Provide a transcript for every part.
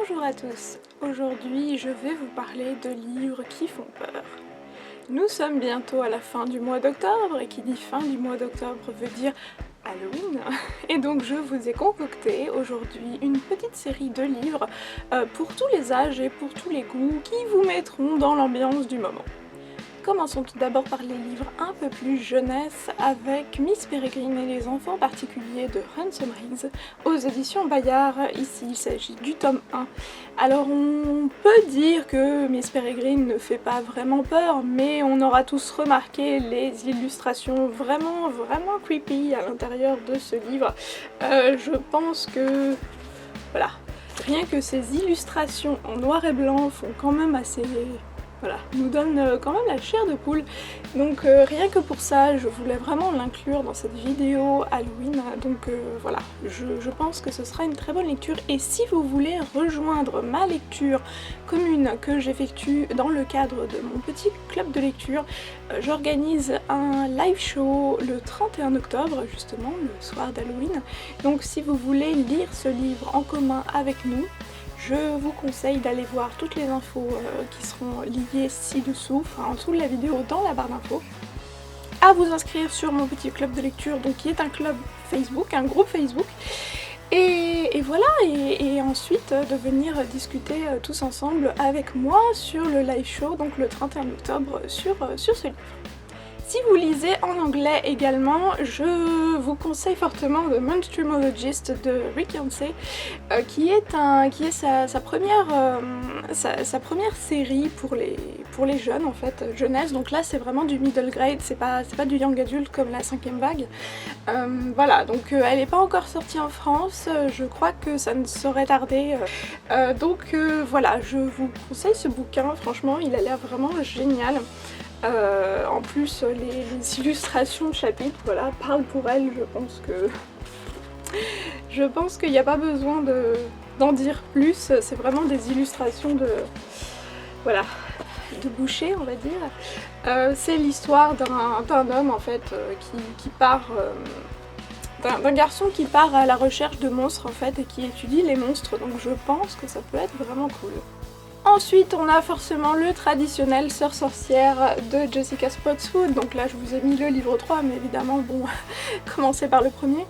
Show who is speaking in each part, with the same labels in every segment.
Speaker 1: Bonjour à tous, aujourd'hui je vais vous parler de livres qui font peur. Nous sommes bientôt à la fin du mois d'octobre et qui dit fin du mois d'octobre veut dire Halloween. Et donc je vous ai concocté aujourd'hui une petite série de livres pour tous les âges et pour tous les goûts qui vous mettront dans l'ambiance du moment. Commençons tout d'abord par les livres un peu plus jeunesse avec Miss Peregrine et les enfants particuliers de Ransom Riggs aux éditions Bayard. Ici il s'agit du tome 1. Alors on peut dire que Miss Peregrine ne fait pas vraiment peur, mais on aura tous remarqué les illustrations vraiment creepy à l'intérieur de ce livre. Je pense que voilà, rien que ces illustrations en noir et blanc font quand même assez... Voilà, nous donne quand même la chair de poule. Donc rien que pour ça, je voulais vraiment l'inclure dans cette vidéo Halloween. Donc voilà, je pense que ce sera une très bonne lecture. Et si vous voulez rejoindre ma lecture commune que j'effectue dans le cadre de mon petit club de lecture, j'organise un live show le 31 octobre, justement, le soir d'Halloween. Donc si vous voulez lire ce livre en commun avec nous, je vous conseille d'aller voir toutes les infos qui seront liées ci-dessous, enfin en dessous de la vidéo dans la barre d'infos, à vous inscrire sur mon petit club de lecture, donc qui est un club Facebook, un groupe Facebook, et voilà, et ensuite de venir discuter tous ensemble avec moi sur le live show, donc le 31 octobre, sur ce livre. Si vous lisez en anglais également, je vous conseille fortement The Monstrumologist de Rick Yancey, qui est sa première série pour les jeunes en fait, jeunesse. Donc là c'est vraiment du middle grade, c'est pas du young adult comme la 5e vague. Voilà, donc elle n'est pas encore sortie en France, je crois que ça ne saurait tarder. Donc voilà, je vous conseille ce bouquin, franchement il a l'air vraiment génial. En plus les illustrations de chapitres, voilà, parlent pour elles. Je pense qu'il n'y a pas besoin d'en dire plus, c'est vraiment des illustrations de boucher, on va dire. C'est l'histoire d'un homme en fait qui part, d'un garçon qui part à la recherche de monstres en fait et qui étudie les monstres, donc je pense que ça peut être vraiment cool. Ensuite, on a forcément le traditionnel Sœur sorcière de Jessica Spotswood. Donc là, je vous ai mis le livre 3, mais évidemment, bon, commencez par le premier.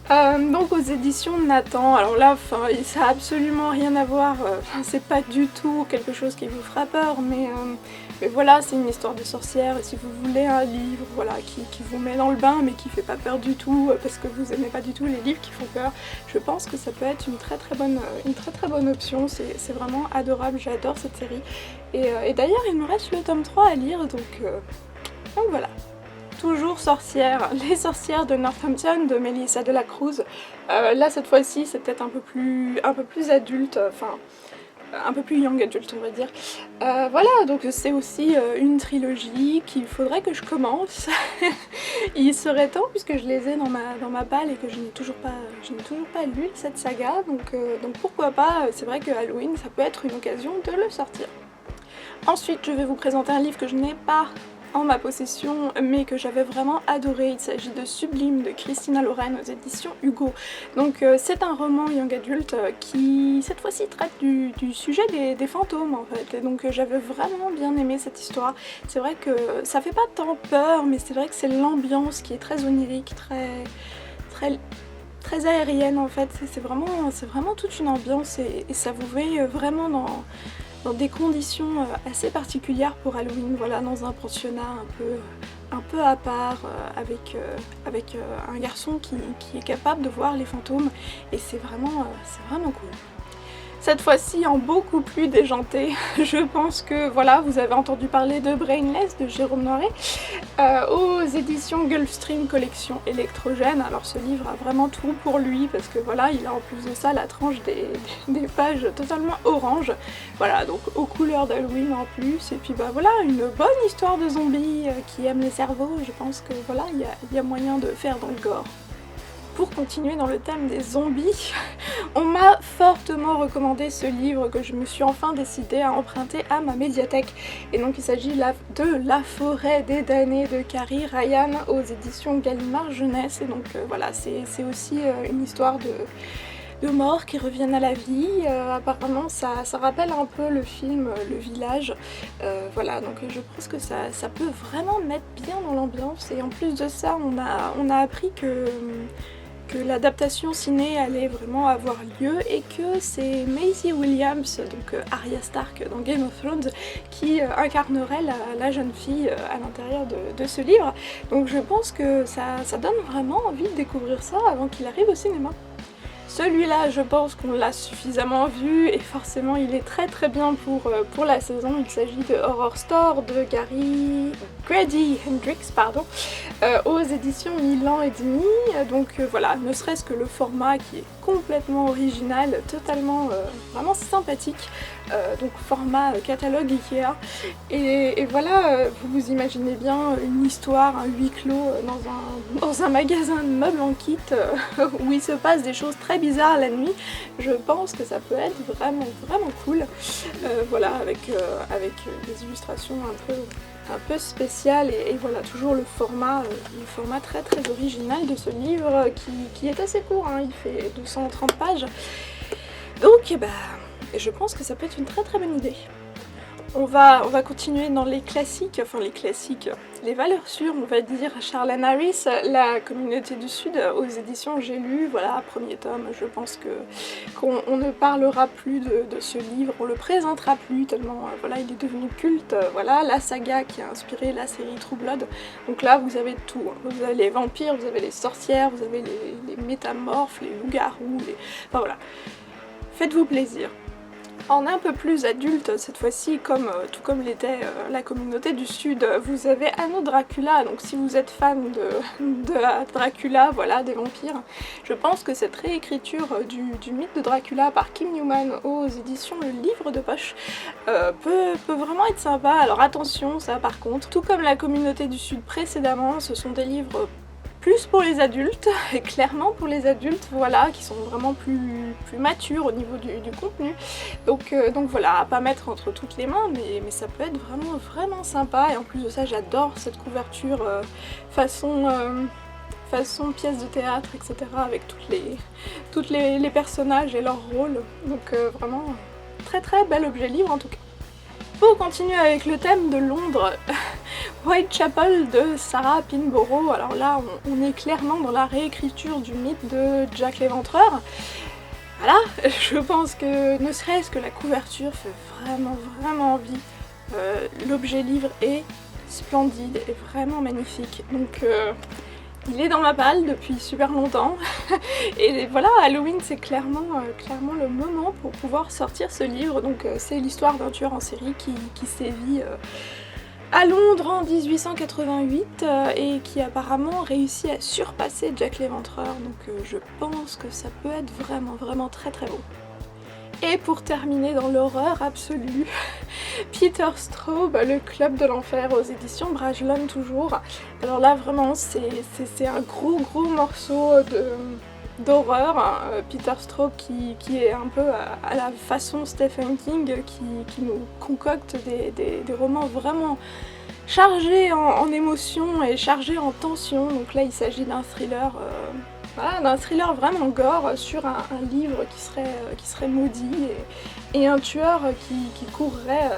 Speaker 1: Donc aux éditions Nathan. Alors là, ça a absolument rien à voir. C'est pas du tout quelque chose qui vous fera peur, mais voilà, c'est une histoire de sorcière. Et si vous voulez un livre, voilà, qui vous met dans le bain, mais qui fait pas peur du tout, parce que vous aimez pas du tout les livres qui font peur, je pense que ça peut être une très bonne option. C'est vraiment adorable. J'adore cette série. Et d'ailleurs, il me reste le tome 3 à lire, donc voilà. Toujours sorcière, les sorcières de Northampton de Melissa de la Cruz. Là, cette fois-ci, c'est peut-être un peu plus adulte, enfin, un peu plus young adulte, on va dire. Voilà, donc c'est aussi une trilogie qu'il faudrait que je commence. Il serait temps, puisque je les ai dans ma palle et que je n'ai toujours pas lu cette saga, donc pourquoi pas. C'est vrai que Halloween, ça peut être une occasion de le sortir. Ensuite, je vais vous présenter un livre que je n'ai pas en ma possession, mais que j'avais vraiment adoré. Il s'agit de Sublime de Christina Lauren aux éditions Hugo. Donc c'est un roman young adulte qui cette fois-ci traite du sujet des fantômes en fait. Et donc j'avais vraiment bien aimé cette histoire. C'est vrai que ça fait pas tant peur, mais c'est vrai que c'est l'ambiance qui est très onirique, très aérienne en fait. C'est vraiment toute une ambiance et ça vous met vraiment dans des conditions assez particulières pour Halloween, voilà, dans un pensionnat un peu à part, avec un garçon qui est capable de voir les fantômes, et c'est vraiment cool. Cette fois-ci en beaucoup plus déjanté, je pense que voilà, vous avez entendu parler de Brainless de Jérôme Noiret aux éditions Gulfstream collection électrogène. Alors ce livre a vraiment tout pour lui parce que voilà, il a en plus de ça la tranche des pages totalement orange. Voilà, donc aux couleurs d'Halloween en plus, et puis bah voilà, une bonne histoire de zombies qui aiment les cerveaux. Je pense que voilà, il y a moyen de faire dans le gore. Pour continuer dans le thème des zombies, on m'a fortement recommandé ce livre que je me suis enfin décidée à emprunter à ma médiathèque. Et donc il s'agit de La forêt des damnés de Carrie Ryan aux éditions Gallimard Jeunesse. Et donc voilà, c'est aussi une histoire de morts qui reviennent à la vie. Apparemment ça rappelle un peu le film Le Village. Voilà, donc je pense que ça peut vraiment mettre bien dans l'ambiance. Et en plus de ça, on a appris que l'adaptation ciné allait vraiment avoir lieu et que c'est Maisie Williams, donc Arya Stark dans Game of Thrones, qui incarnerait la jeune fille à l'intérieur de ce livre. Donc je pense que ça donne vraiment envie de découvrir ça avant qu'il arrive au cinéma. Celui-là, je pense qu'on l'a suffisamment vu et forcément il est très bien pour la saison. Il s'agit de Horror Store de Grady Hendrix, pardon, aux éditions 1000 ans et demi. Donc voilà, ne serait-ce que le format qui est complètement original, totalement vraiment sympathique. Donc format catalogue Ikea. Et voilà, vous vous imaginez bien une histoire, un huis clos dans un magasin de meubles en kit où il se passe des choses très bizarres la nuit. Je pense que ça peut être vraiment cool. Voilà, avec des illustrations un peu spéciales et voilà, toujours le format très original de ce livre qui est assez court, hein, il fait 230 pages. Donc je pense que ça peut être une très bonne idée. On va continuer dans les classiques, les valeurs sûres, on va dire. Charlene Harris, La communauté du Sud, aux éditions J'ai lu, voilà, premier tome. Je pense qu'on ne parlera plus de ce livre, on le présentera plus tellement, voilà, il est devenu culte. Voilà, la saga qui a inspiré la série True Blood. Donc là, vous avez tout, hein. Vous avez les vampires, vous avez les sorcières, vous avez les métamorphes, les loups-garous, enfin voilà. Faites-vous plaisir. En un peu plus adulte cette fois-ci, tout comme l'était la communauté du Sud, vous avez Anno Dracula. Donc si vous êtes fan de Dracula, voilà, des vampires, je pense que cette réécriture du mythe de Dracula par Kim Newman aux éditions Le Livre de Poche peut vraiment être sympa. Alors attention, ça par contre, tout comme la communauté du Sud précédemment, ce sont des livres plus pour les adultes, et clairement pour les adultes, voilà, qui sont vraiment plus matures au niveau du contenu. Donc voilà, à pas mettre entre toutes les mains, mais ça peut être vraiment sympa. Et en plus de ça, j'adore cette couverture façon pièce de théâtre, etc. avec toutes les personnages et leurs rôles. Donc vraiment très bel objet livre en tout cas. Pour continuer avec le thème de Londres, Whitechapel de Sarah Pinborough. Alors là, on est clairement dans la réécriture du mythe de Jack l'Éventreur. Voilà, je pense que ne serait-ce que la couverture fait vraiment envie. L'objet livre est splendide et vraiment magnifique. Donc il est dans ma palle depuis super longtemps. Et voilà, Halloween c'est clairement le moment pour pouvoir sortir ce livre. Donc c'est l'histoire d'un tueur en série qui sévit à Londres en 1888 et qui apparemment réussit à surpasser Jack l'Éventreur. Donc je pense que ça peut être vraiment très beau. Et pour terminer dans l'horreur absolue, Peter Straub, Le Club de l'Enfer aux éditions Brajlon toujours. Alors là vraiment c'est un gros morceau d'horreur, hein. Peter Straub qui est un peu à la façon Stephen King, qui nous concocte des romans vraiment chargés en émotions et chargés en tension. Donc là il s'agit d'un thriller voilà, d'un thriller vraiment gore sur un livre qui serait maudit et un tueur qui courrait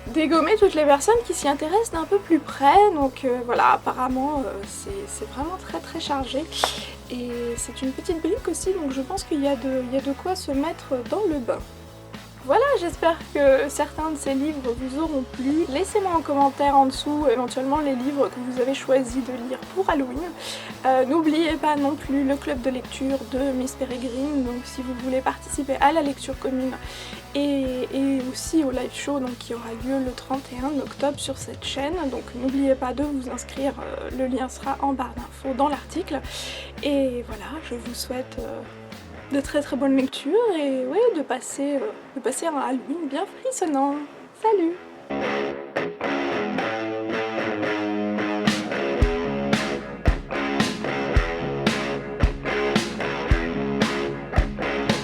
Speaker 1: dégommer toutes les personnes qui s'y intéressent d'un peu plus près. Donc voilà, apparemment c'est vraiment très chargé et c'est une petite brique aussi, donc je pense qu'il y a de quoi se mettre dans le bain. Voilà, j'espère que certains de ces livres vous auront plu. Laissez-moi en commentaire en dessous éventuellement les livres que vous avez choisi de lire pour Halloween. N'oubliez pas non plus le club de lecture de Miss Peregrine, donc si vous voulez participer à la lecture commune et aussi au live show donc, qui aura lieu le 31 octobre sur cette chaîne. Donc n'oubliez pas de vous inscrire, le lien sera en barre d'infos dans l'article. Et voilà, je vous souhaite de très bonnes lectures et ouais, de passer un Halloween bien frissonnant. Salut!